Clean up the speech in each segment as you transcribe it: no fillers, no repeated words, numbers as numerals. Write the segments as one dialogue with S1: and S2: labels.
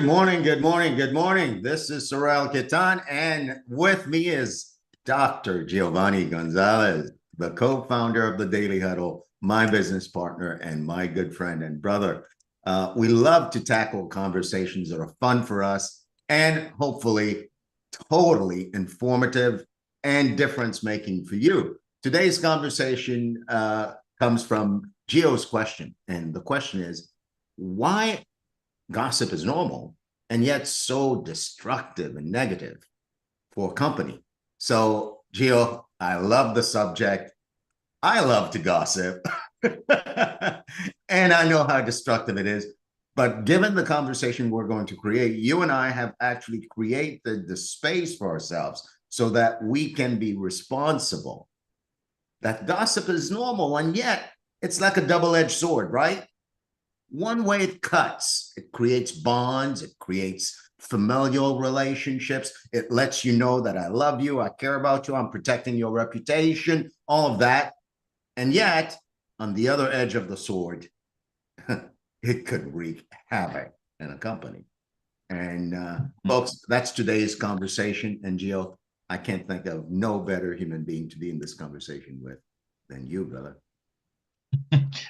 S1: Good morning, good morning, good morning. This is Saurel Quettan, and with me is Dr. Giovanni Gonzalez, the co-founder of the Daily Huddle, my business partner, and my good friend and brother. We love to tackle conversations that are fun for us and hopefully totally informative and difference-making for you. Today's conversation comes from Gio's question, and the question is, why gossip is normal and yet so destructive and negative for a company? So, Gio, I love the subject. I love to gossip. And I know how destructive it is. But given the conversation we're going to create, you and I have actually created the space for ourselves so that we can be responsible. That gossip is normal, and yet it's like a double-edged sword, right? One way it cuts, it creates bonds, it creates familial relationships. It lets you know that I love you, I care about you, I'm protecting your reputation, all of that. And yet, on the other edge of the sword, it could wreak havoc in a company. And folks, that's today's conversation. And Gio, I can't think of no better human being to be in this conversation with than you, brother.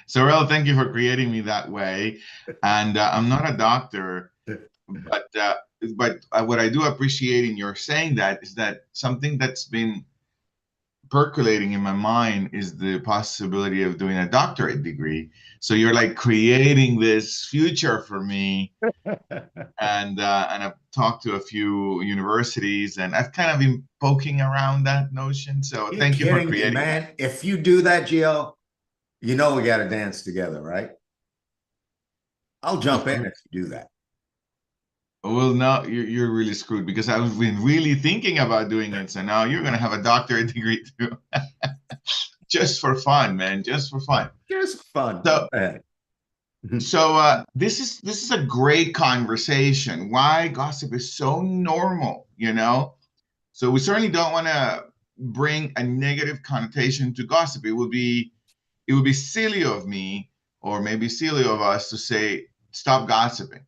S2: Saurel, thank you for creating me that way. And I'm not a doctor, but what I do appreciate in your saying that is that something that's been percolating in my mind is the possibility of doing a doctorate degree. So you're like creating this future for me. And I've talked to a few universities, and I've kind of been poking around that notion. So
S1: You're
S2: thank you for
S1: kidding me,
S2: creating
S1: man.
S2: that.
S1: If you do that, Gio, you know we got to dance together, right? I'll
S2: Of
S1: jump in
S2: course.
S1: if you do that.
S2: Well, now you're really screwed because I've been really thinking about doing it. So now you're gonna have a doctorate degree too, just for fun, man, just for fun.
S1: Just fun. Go
S2: So,
S1: ahead.
S2: this is a great conversation. Why gossip is so normal, you know? So we certainly don't want to bring a negative connotation to gossip. It would be silly of me, or maybe silly of us, to say stop gossiping,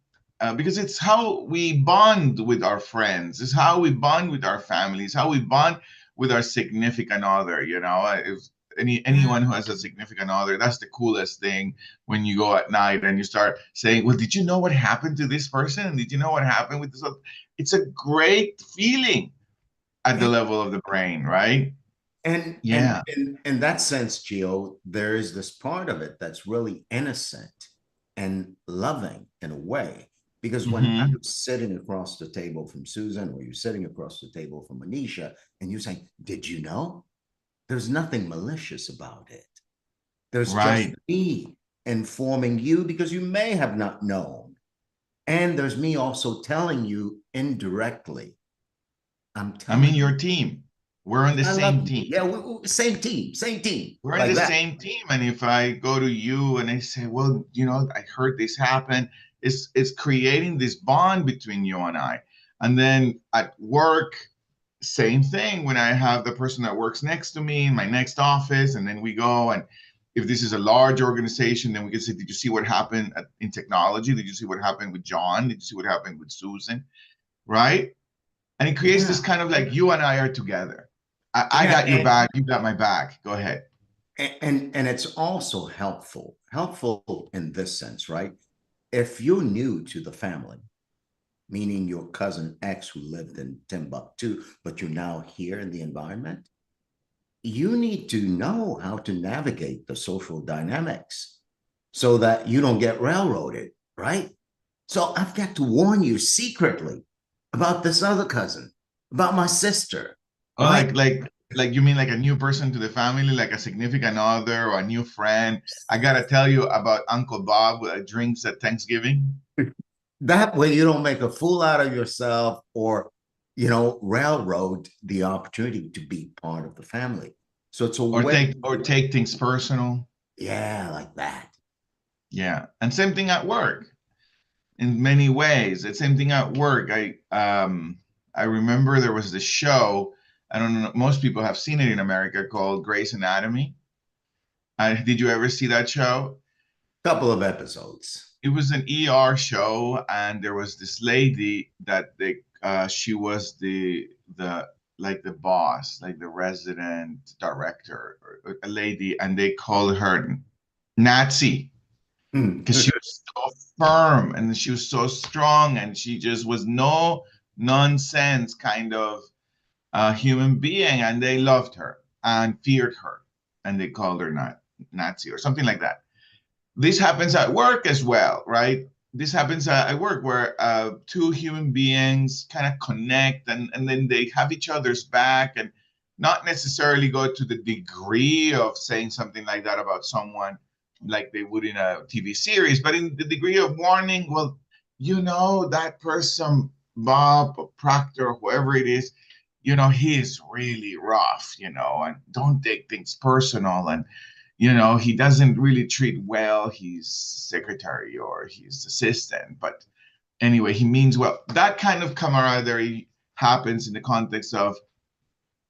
S2: because it's how we bond with our friends, it's how we bond with our families, how we bond with our significant other. If anyone who has a significant other, that's the coolest thing. When you go at night and you start saying, well, did you know what happened to this person, and did you know what happened with this other? It's a great feeling at the
S1: Yeah.
S2: level of the brain, right?
S1: And
S2: Yeah.
S1: in that sense, Gio, there is this part of it that's really innocent and loving in a way. Because when I
S2: Hmm.
S1: was sitting across the table from Susan, or you're sitting across the table from Anisha, and you're saying, did you know? There's nothing malicious about it. There's just
S2: Right.
S1: me informing you because you may have not known. And there's me also telling you indirectly, I'm
S2: I
S1: telling
S2: mean,
S1: you,
S2: your team. We're on the
S1: I love
S2: same
S1: you.
S2: team.
S1: Yeah, same team,
S2: We're in
S1: like
S2: the
S1: that.
S2: same team. And if I go to you and I say, well, I heard this happen, it's creating this bond between you and I. And then at work, same thing. When I have the person that works next to me in my next office, and then we go, and if this is a large organization, then we can say, did you see what happened in technology? Did you see what happened with John? Did you see what happened with Susan? Right? And it creates this
S1: Yeah,
S2: kind of like you and I are together. I
S1: yeah,
S2: got your back, you got my back. Go ahead.
S1: and it's also helpful in this sense, right? If you're new to the family, meaning your cousin X who lived in Timbuktu, but you're now here in the environment, you need to know how to navigate the social dynamics so that you don't get railroaded, right? So I've got to warn you secretly about this other cousin, about my sister,
S2: Oh,
S1: right?
S2: like you mean like a new person to the family, like a significant other or a new friend. I gotta tell you about Uncle Bob drinks at Thanksgiving.
S1: That way you don't make a fool out of yourself or, railroad the opportunity to be part of the family. So it's a
S2: Or
S1: way,
S2: take things personal.
S1: yeah, like that.
S2: Yeah. And same thing at work in many ways. It's same thing at work. I remember there was this show, I don't know, most people have seen it in America, called Grey's Anatomy. Did you ever see that show?
S1: Couple of episodes.
S2: It was an ER show, and there was this lady that she was the like the boss, like the resident director, or a lady, and they called her Nazi
S1: Hmm.
S2: because she was so firm and she was so strong, and she just was no nonsense kind of human being, and they loved her and feared her, and they called her Nazi or something like that. This happens at work as well, right? This happens at work where two human beings kind of connect, and then they have each other's back, and not necessarily go to the degree of saying something like that about someone like they would in a TV series, but in the degree of warning, well, that person, Bob or Proctor, or whoever it is, he's really rough, and don't take things personal. And he doesn't really treat well his secretary or his assistant, but anyway, he means well. That kind of camaraderie happens in the context of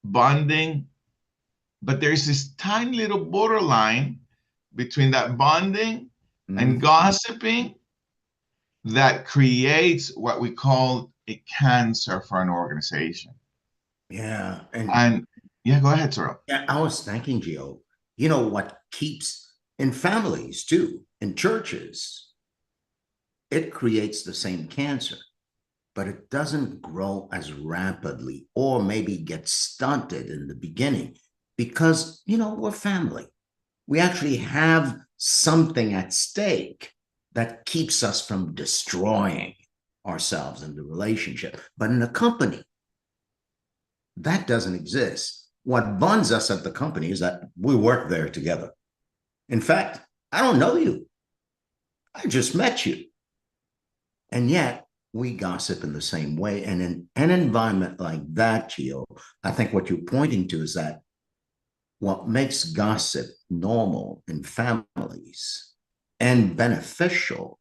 S2: bonding, but there's this tiny little borderline between that bonding and
S1: Mhm.
S2: gossiping that creates what we call a cancer for an organization.
S1: Yeah. And
S2: And yeah, go ahead, Sorrel.
S1: yeah, I was thinking, Gio, what keeps in families too, in churches, it creates the same cancer, but it doesn't grow as rapidly or maybe get stunted in the beginning because, we're family. We actually have something at stake that keeps us from destroying ourselves in the relationship. But in a company, that doesn't exist. What bonds us at the company is that we work there together. In fact, I don't know you. I just met you. And yet we gossip in the same way. And in an environment like that, Gio, I think what you're pointing to is that what makes gossip normal in families and beneficial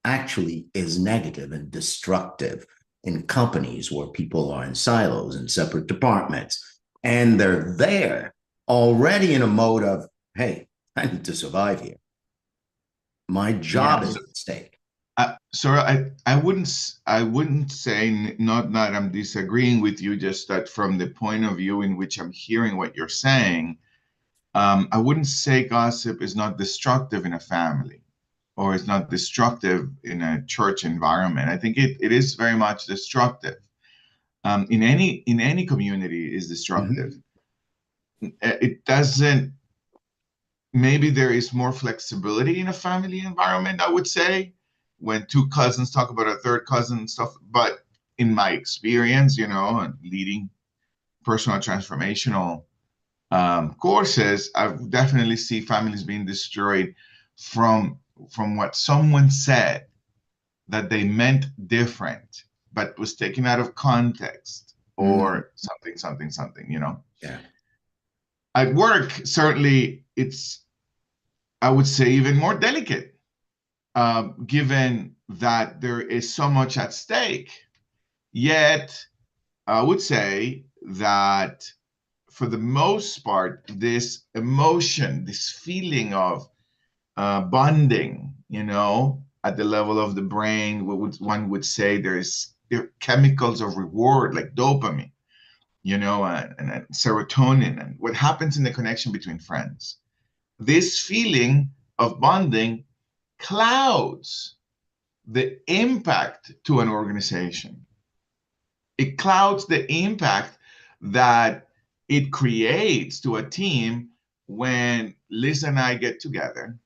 S1: actually is negative and destructive in companies where people are in silos and separate departments. And they're there already in a mode of, hey, I need to survive here. My job is
S2: Yes.
S1: at stake.
S2: Sorry, I wouldn't say, not that I'm disagreeing with you, just that from the point of view in which I'm hearing what you're saying, I wouldn't say gossip is not destructive in a family or is not destructive in a church environment. I think it is very much destructive. In any community is destructive.
S1: Mhm.
S2: It doesn't. Maybe there is more flexibility in a family environment, I would say, when two cousins talk about a third cousin and stuff. But in my experience, and leading personal transformational courses, I definitely see families being destroyed from what someone said that they meant different, but was taken out of context
S1: Mm,
S2: or something, something, something.
S1: yeah.
S2: At work, certainly, it's, I would say, even more delicate, given that there is so much at stake. Yet, I would say that for the most part, this emotion, this feeling of bonding, at the level of the brain, one would say there are chemicals of reward like dopamine, and serotonin, and what happens in the connection between friends. This feeling of bonding clouds the impact to an organization. It clouds the impact that it creates to a team when Liz and I get together.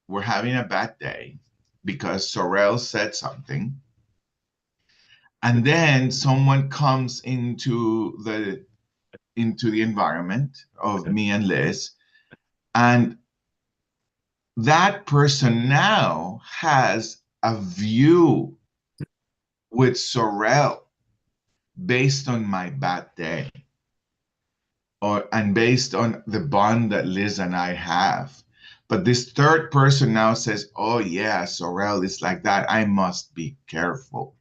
S2: We're having a bad day because Sorel said something, and then someone comes into the environment of me and Liz, and that person now has a view with Sorel based on my bad day, and based on the bond that Liz and I have. But this third person now says, oh yeah, Sorel is like that. I must be careful.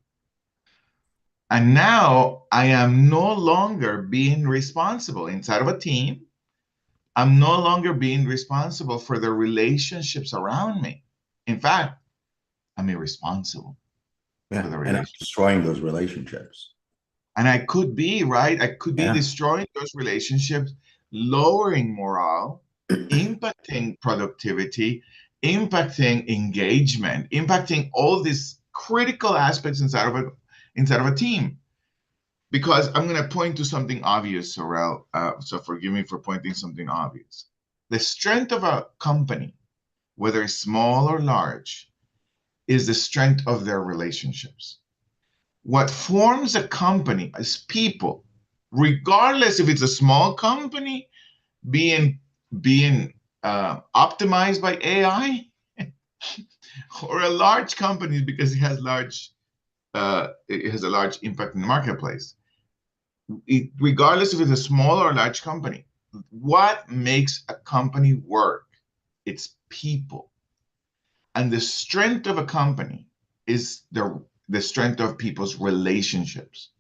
S2: And now I am no longer being responsible inside of a team. I'm no longer being responsible for the relationships around me. In fact, I'm irresponsible for
S1: Yeah,
S2: the
S1: and I'm
S2: relationship.
S1: destroying those relationships.
S2: And I could be, right? I could be
S1: Yeah.
S2: destroying those relationships, lowering morale, impacting productivity, impacting engagement, impacting all these critical aspects inside of a team. Because I'm going to point to something obvious, Saurel. So forgive me for pointing something obvious. The strength of a company, whether it's small or large, is the strength of their relationships. What forms a company is people, regardless if it's a small company being optimized by AI or a large company because it has a large impact in the marketplace. Regardless if it's a small or large company, what makes a company work? It's people. And the strength of a company is the strength of people's relationships.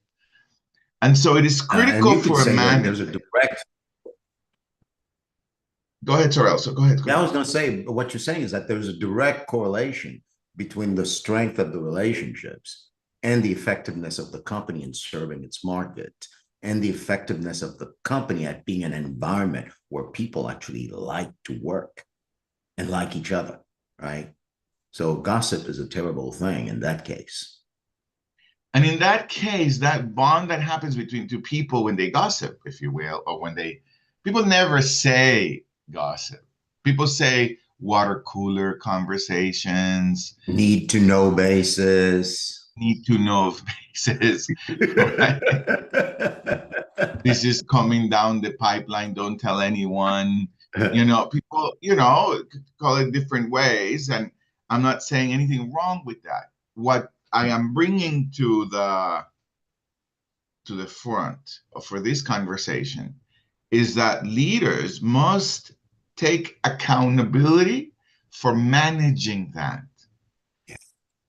S2: And so it is
S1: And
S2: critical
S1: you could
S2: for a
S1: say that there's a
S2: manager.
S1: direct.
S2: Go ahead, Sorrel. So go ahead. Go
S1: Yeah, I
S2: ahead.
S1: was going to say what you're saying is that there's a direct correlation between the strength of the relationships and the effectiveness of the company in serving its market, and the effectiveness of the company at being an environment where people actually like to work and like each other, right? So gossip is a terrible thing in that case.
S2: And in that case, that bond that happens between two people when they gossip, if you will, or people never say gossip. People say water cooler conversations,
S1: Need to know basis.
S2: need to know basis, right? This is coming down the pipeline. Don't tell anyone. People, call it different ways. And I'm not saying anything wrong with that. What I am bringing to the front for this conversation is that leaders must take accountability for managing that,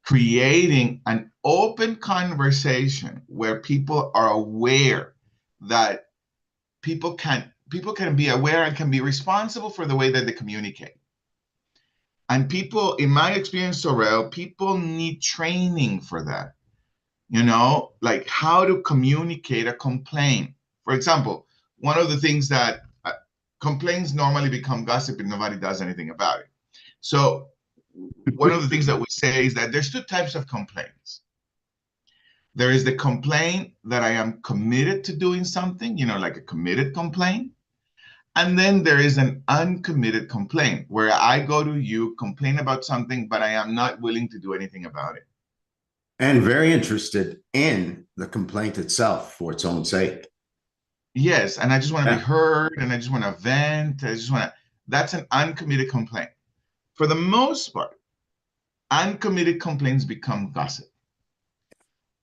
S2: creating an open conversation where people are aware that people can be aware and can be responsible for the way that they communicate. And people, in my experience, Sorrel, people need training for that. Like how to communicate a complaint. For example, one of the things that complaints normally become gossip and nobody does anything about it. So one of the things that we say is that there's two types of complaints. There is the complaint that I am committed to doing something, like a committed complaint. And then there is an uncommitted complaint where I go to you, complain about something, but I am not willing to do anything about it.
S1: And very interested in the complaint itself for its own sake.
S2: Yes, and I just want to be
S1: Yeah.
S2: heard and I just want to vent. That's an uncommitted complaint. For the most part, uncommitted complaints become gossip.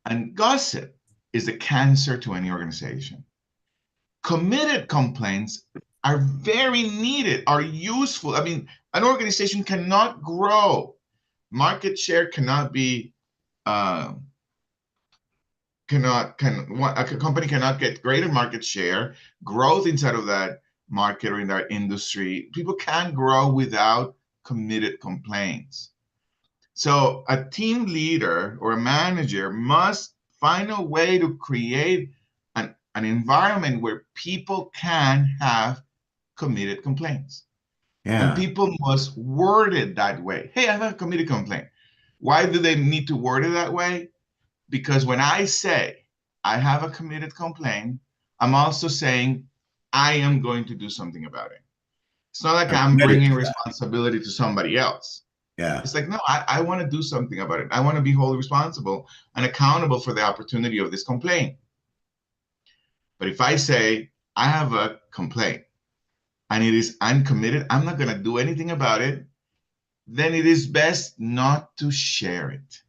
S2: And gossip is a cancer to any organization. Committed complaints are very needed, are useful. I mean, an organization cannot grow. Market share cannot be uh, a company cannot get greater market share, growth inside of that market or in that industry. People can't grow without committed complaints. So a team leader or a manager must find a way to create an environment where people can have committed complaints. And
S1: Yeah.
S2: people must word it that way. Hey, I have a committed complaint. Why do they need to word it that way? Because when I say I have a committed complaint, I'm also saying I am going to do something about it. It's not like
S1: I'm
S2: I'm
S1: committed
S2: bringing
S1: to that.
S2: responsibility to somebody else.
S1: Yeah.
S2: It's like, no, I want to do something about it. I want to be wholly responsible and accountable for the opportunity of this complaint. But if I say I have a complaint and it is uncommitted, I'm not going to do anything about it, then it is best not to share it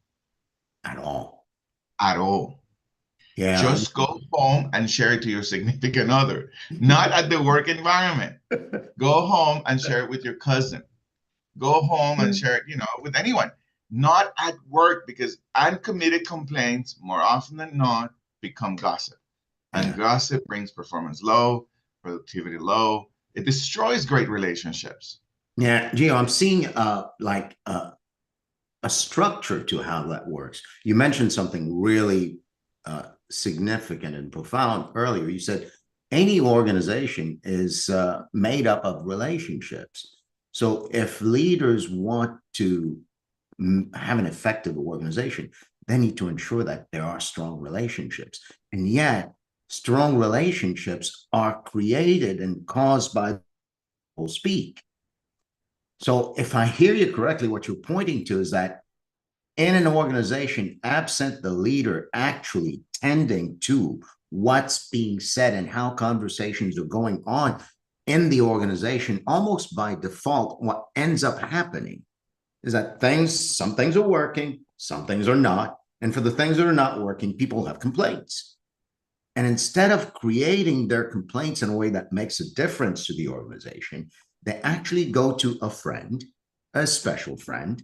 S1: At all.
S2: at all.
S1: Yeah.
S2: Just go home and share it to your significant other, not at the work environment. Go home and share it with your cousin. Go home and share it, with anyone, not at work, because uncommitted complaints more often than not become gossip. And
S1: Yeah.
S2: gossip brings performance low, productivity low. It destroys great relationships.
S1: Yeah. Gio, I'm seeing a structure to how that works. You mentioned something really significant and profound earlier. You said any organization is made up of relationships. So if leaders want to have an effective organization, they need to ensure that there are strong relationships. And yet, strong relationships are created and caused by people speak. So if I hear you correctly, what you're pointing to is that in an organization, absent the leader actually tending to what's being said and how conversations are going on in the organization, almost by default, what ends up happening is that some things are working, some things are not. And for the things that are not working, people have complaints. And instead of creating their complaints in a way that makes a difference to the organization, they actually go to a friend, a special friend,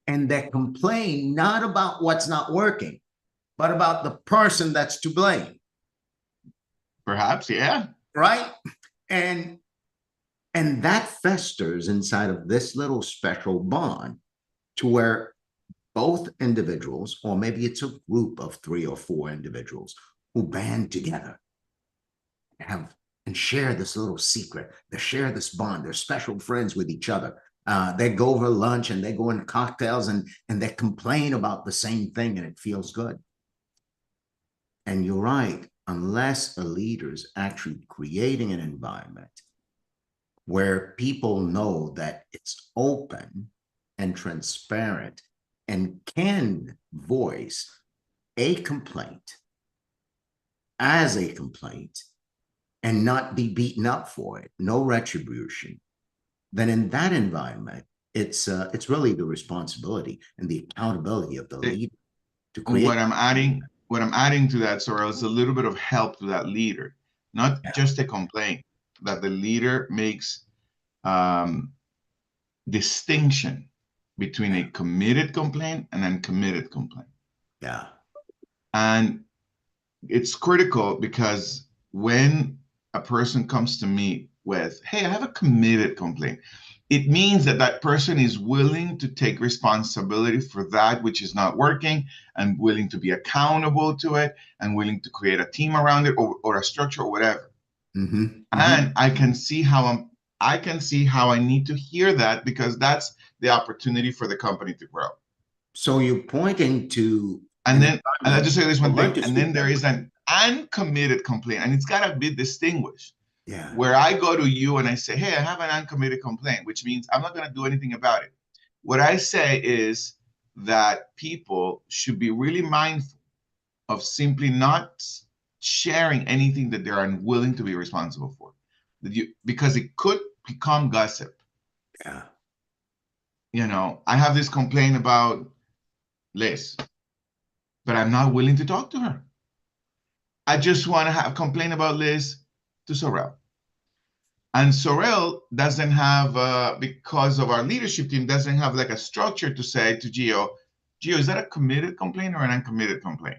S1: and they complain not about what's not working, but about the person that's to blame.
S2: Perhaps, yeah.
S1: Right? And that festers inside of this little special bond to where both individuals, or maybe it's a group of 3 or 4 individuals who band together and share this little secret. They share this bond. They're special friends with each other. They go over lunch and they go in cocktails and they complain about the same thing, and it feels good. And you're right, unless a leader is actually creating an environment where people know that it's open and transparent and can voice a complaint as a complaint and not be beaten up for it, no retribution, then in that environment, it's really the responsibility and the accountability of the leader to create.
S2: What I'm adding to that, Saurel, is a little bit of help to that leader, not just a complaint, that the leader makes distinction between a committed complaint and an uncommitted complaint.
S1: Yeah.
S2: And it's critical because when a person comes to me with, hey, I have a committed complaint, it means that that person is willing to take responsibility for that which is not working and willing to be accountable to it and willing to create a team around it or a structure or whatever.
S1: Mm-hmm. Mm-hmm.
S2: And I can see how I need to hear that, because that's the opportunity for the company to grow.
S1: So you're pointing to,
S2: and I just say this one thing, and then there is an uncommitted complaint, and it's got to be distinguished.
S1: Yeah.
S2: Where I go to you and I say, hey, I have an uncommitted complaint, which means I'm not going to do anything about it. What I say is that people should be really mindful of simply not sharing anything that they're unwilling to be responsible for, because it could become gossip.
S1: Yeah.
S2: You know, I have this complaint about Liz, but I'm not willing to talk to her. I just want to have a complaint about Liz to Saurel. And Saurel doesn't have, because of our leadership team, doesn't have like a structure to say to Gio, is that a committed complaint or an uncommitted complaint?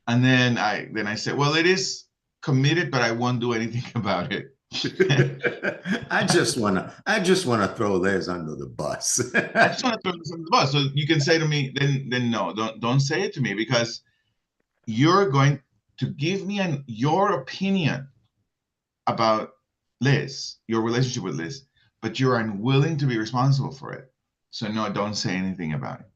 S2: And then I said, well, it is committed, but I won't do anything about it.
S1: I just want to throw Liz under the bus.
S2: I just want to throw this under the bus. So you can say to me, then no, don't say it to me, because you're going to give me your opinion about Liz, your relationship with Liz, but you're unwilling to be responsible for it. So no, don't say anything about it.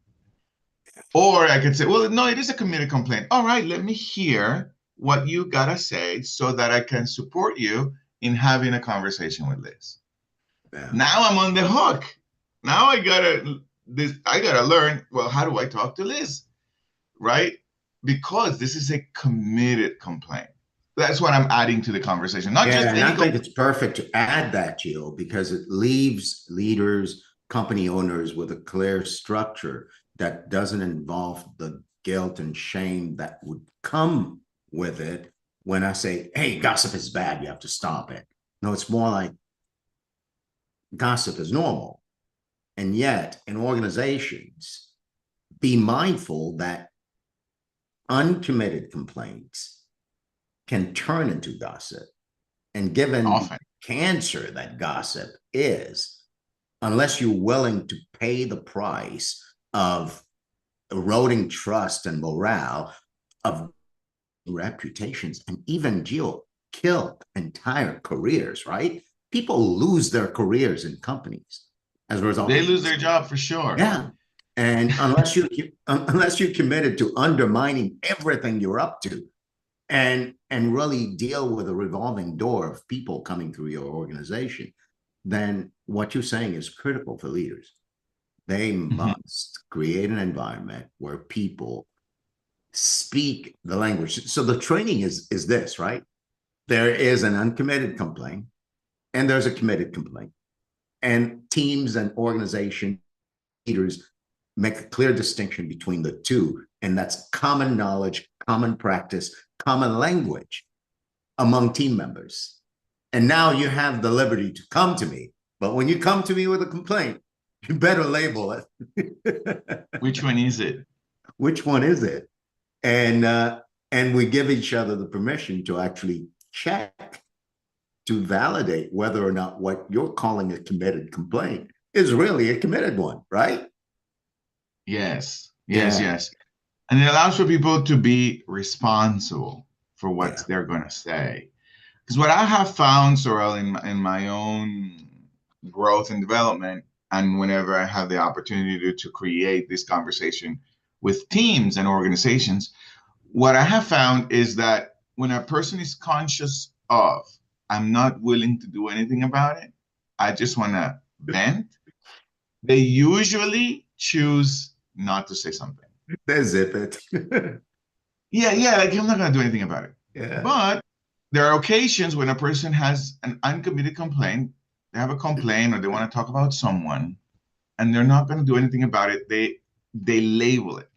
S2: Or I could say, well, no, it is a committed complaint. All right, let me hear what you gotta say so that I can support you in having a conversation with Liz. Yeah. Now I'm on the hook. Now I gotta learn, well, how do I talk to Liz? Right? Because this is a committed complaint. That's what I'm adding to the conversation. Not just
S1: and I think it's perfect to add that, Gio, because it leaves leaders, company owners with a clear structure that doesn't involve the guilt and shame that would come with it when I say, hey, gossip is bad, you have to stop it. No, it's more like gossip is normal. And yet, in organizations, be mindful that uncommitted complaints can turn into gossip. And given the cancer that gossip is, unless you're willing to pay the price of eroding trust and morale, of reputations, and even kill entire careers, right? People lose their careers in companies as a result
S2: They
S1: of
S2: lose
S1: this.
S2: their job for sure.
S1: Yeah. And unless you're committed to undermining everything you're up to, and really deal with a revolving door of people coming through your organization, then what you're saying is critical for leaders. They
S2: Mhm.
S1: must create an environment where people speak the language. So the training is this, right? There is an uncommitted complaint and there's a committed complaint. And teams and organization leaders make a clear distinction between the two. And that's common knowledge, common practice, common language among team members. And now you have the liberty to come to me. But when you come to me with a complaint, you better label it.
S2: Which one is it?
S1: Which one is it? And we give each other the permission to actually check, to validate whether or not what you're calling a committed complaint is really a committed one, right?
S2: Yes, yes,
S1: Yeah,
S2: yes. And it allows for people to be responsible for what
S1: yeah,
S2: they're going to say. Because what I have found, Sorel, in my own growth and development, and whenever I have the opportunity to create this conversation with teams and organizations, what I have found is that when a person is conscious of, I'm not willing to do anything about it, I just want to vent, they usually choose not to say something.
S1: they zip it.
S2: Yeah, yeah, like I'm not going to do anything about it.
S1: Yeah,
S2: But there are occasions when a person has an uncommitted complaint, they have a complaint or they want to talk about someone and they're not going to do anything about it. They label it.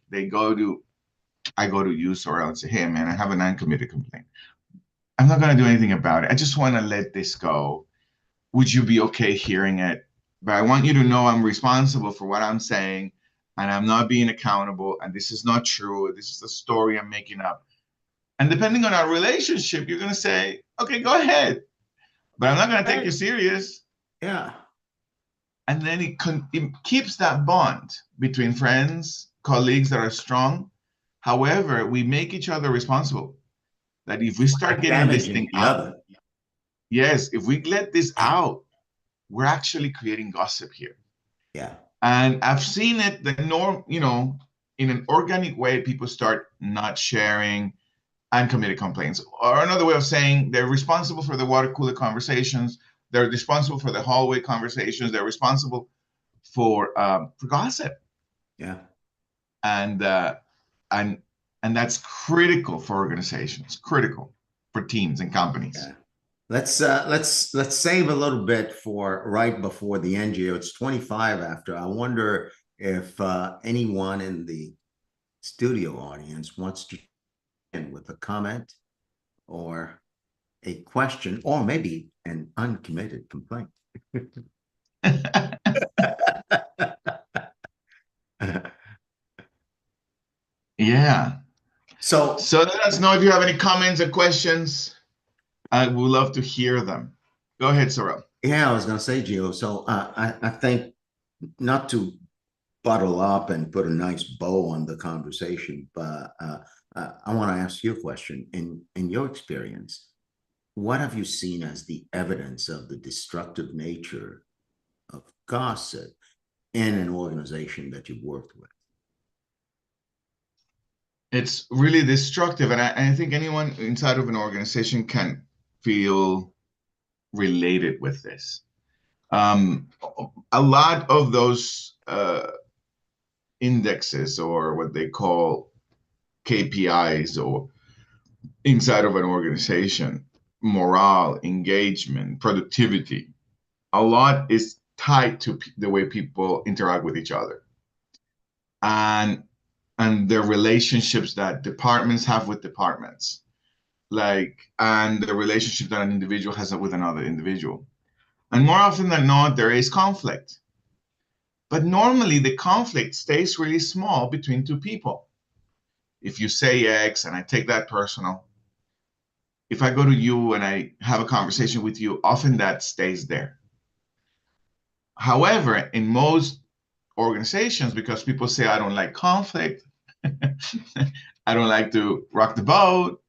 S2: I go to you, Sorrel, and say, hey man, I have an uncommitted complaint. I'm not going to do anything about it. I just want to let this go. Would you be okay hearing it? But I want you to know I'm responsible for what I'm saying and I'm not being accountable. And this is not true. This is a story I'm making up. And depending on our relationship, you're going to say, okay, go ahead. But I'm not going to take you
S1: right.
S2: serious.
S1: Yeah,
S2: And then it keeps that bond between friends, colleagues that are strong. However, we make each other responsible. That if we start getting this
S1: damaging
S2: thing
S1: the
S2: out,
S1: other.
S2: yes, if we let this out, we're actually creating gossip here.
S1: Yeah,
S2: And I've seen it, the norm, in an organic way, people start not sharing uncommitted complaints. Or another way of saying they're responsible for the water cooler conversations, they're responsible for the hallway conversations, they're responsible for gossip.
S1: yeah,
S2: And and and that's critical for organizations, critical for teams and companies.
S1: yeah. Let's save a little bit for right before the NGO. It's 25 after. I wonder if anyone in the studio audience wants to end with a comment or a question or maybe an uncommitted complaint.
S2: Yeah.
S1: So
S2: So let us know if you have any comments or questions. I would love to hear them. Go ahead, Sorrel.
S1: yeah, I was going to say, Gio. So I think not to bottle up and put a nice bow on the conversation, but I want to ask you a question. In your experience, what have you seen as the evidence of the destructive nature of gossip in an organization that you've worked with?
S2: It's really destructive, and I think anyone inside of an organization can feel related with this. Um, a lot of those indexes, or what they call KPIs, or inside of an organization, morale, engagement, productivity, a lot is tied to the way people interact with each other, and the relationships that departments have with departments, and the relationship that an individual has with another individual. And more often than not, there is conflict. But normally the conflict stays really small between two people. If you say X and I take that personal, if I go to you and I have a conversation with you, often that stays there. However, in most organizations, because people say, I don't like conflict, I don't like to rock the boat,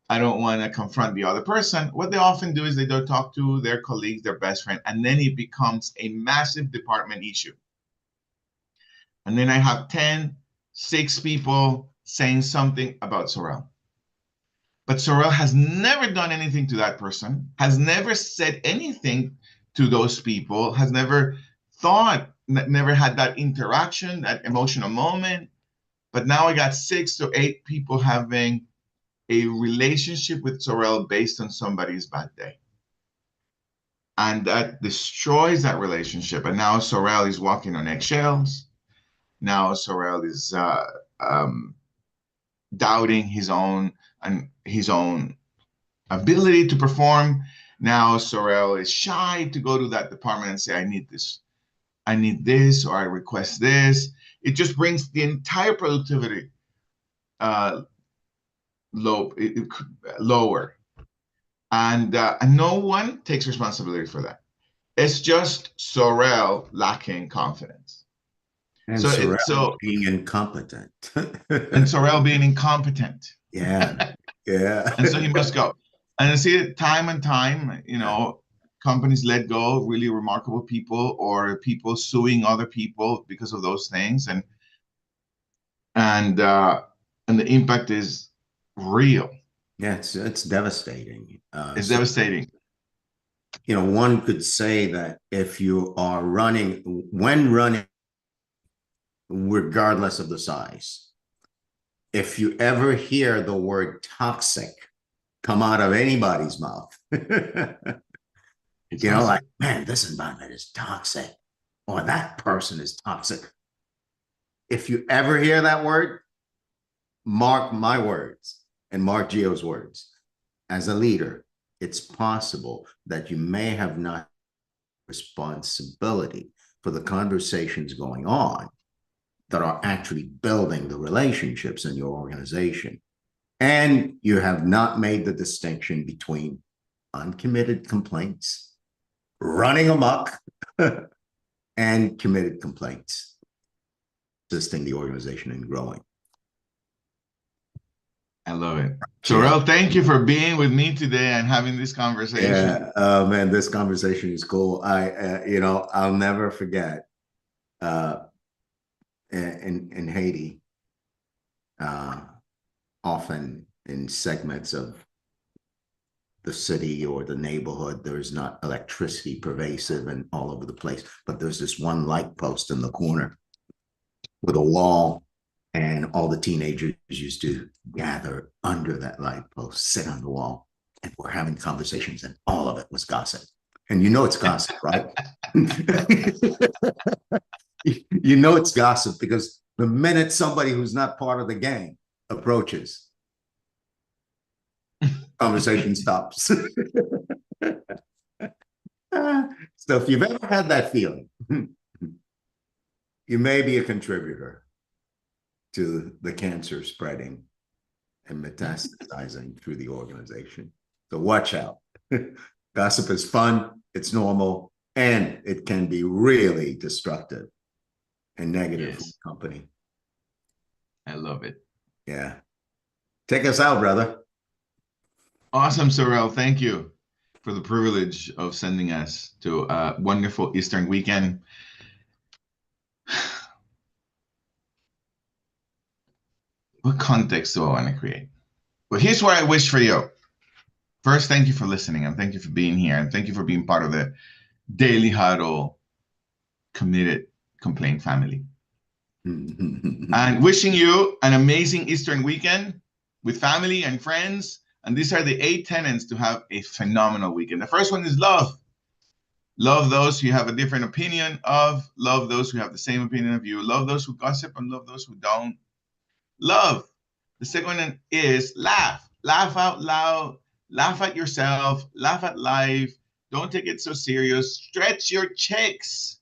S2: I don't want to confront the other person, what they often do is they don't talk to their colleagues, their best friend, and then it becomes a massive department issue. And then I have 6 people saying something about Saurel. But Saurel has never done anything to that person, has never said anything to those people, has never thought, never had that interaction, that emotional moment. But now I got 6 to 8 people having a relationship with Saurel based on somebody's bad day. And that destroys that relationship. And now Saurel is walking on eggshells. Now Saurel is doubting his own ability to perform. Now Saurel is shy to go to that department and say, I need this, or I request this. It just brings the entire productivity lower. And no one takes responsibility for that. It's just Saurel lacking confidence.
S1: And Saurel being incompetent.
S2: And Saurel being incompetent.
S1: Yeah. Yeah.
S2: And so he must go. And I see it time and time, companies let go of really remarkable people, or people suing other people because of those things. And the impact is real.
S1: Yeah, it's devastating.
S2: It's devastating.
S1: One could say that if you are when running, regardless of the size, if you ever hear the word toxic come out of anybody's mouth, like, man, this environment is toxic, or that person is toxic. If you ever hear that word, mark my words and Mark Gio's words. As a leader, it's possible that you may have not responsibility for the conversations going on that are actually building the relationships in your organization. And you have not made the distinction between uncommitted complaints, running amok, and committed complaints, assisting the organization in growing.
S2: I love it. Saurel, thank you for being with me today and having this conversation.
S1: Yeah, man, this conversation is cool. I'll never forget in Haiti, often in segments of the city or the neighborhood, there's not electricity pervasive and all over the place, but there's this one light post in the corner with a wall, and all the teenagers used to gather under that light post, sit on the wall, and we're having conversations, and all of it was gossip. And it's gossip, right? It's gossip because the minute somebody who's not part of the gang approaches, conversation stops. So if you've ever had that feeling, you may be a contributor to the cancer spreading and metastasizing through the organization. So watch out. Gossip is fun, it's normal, and it can be really destructive and negative for the company.
S2: I love it.
S1: Yeah. Take us out, brother.
S2: Awesome, Saurel. Thank you for the privilege of sending us to a wonderful Eastern weekend. What context do I want to create? But here's what I wish for you. First, thank you for listening, and thank you for being here, and thank you for being part of the Daily Huddle committed complaint family. And wishing you an amazing Eastern weekend with family and friends. And these are the 8 tenets to have a phenomenal weekend. The first one is love. Love those who have a different opinion of. Love those who have the same opinion of you. Love those who gossip and love those who don't. Love. The second one is laugh. Laugh out loud. Laugh at yourself. Laugh at life. Don't take it so serious. Stretch your cheeks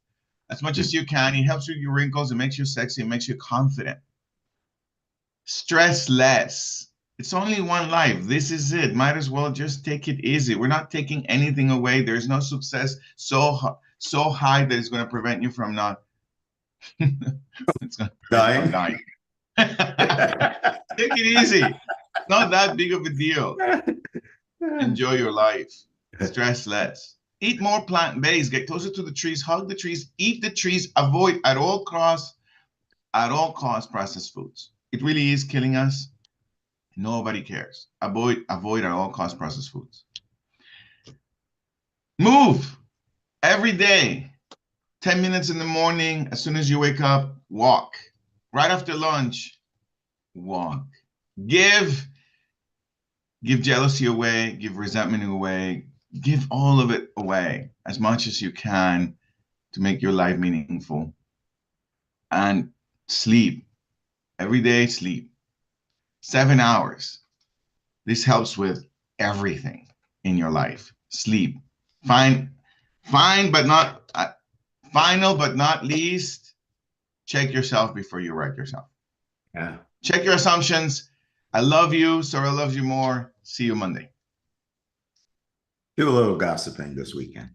S2: as much as you can. It helps with your wrinkles. It makes you sexy. It makes you confident. Stress less. It's only one life. This is it. Might as well just take it easy. We're not taking anything away. There's no success so so high that it's going to prevent you from not it's going to prevent you from
S1: Dying.
S2: dying. Take it easy. Not that big of a deal. Enjoy your life. Stress less. Eat more plant-based. Get closer to the trees. Hug the trees. Eat the trees. Avoid at all costs processed foods. It really is killing us. Nobody cares. Avoid at all costs processed foods. Move every day. 10 minutes in the morning. As soon as you wake up, walk. Right after lunch, walk. Give jealousy away. Give resentment away. Give all of it away as much as you can to make your life meaningful. And sleep. Every day, sleep. 7 hours. This helps with everything in your life. Sleep. Final but not least, check yourself before you wreck yourself.
S1: Yeah.
S2: Check your assumptions. I love you. Saurel loves you more. See you Monday.
S1: Do a little gossiping this weekend.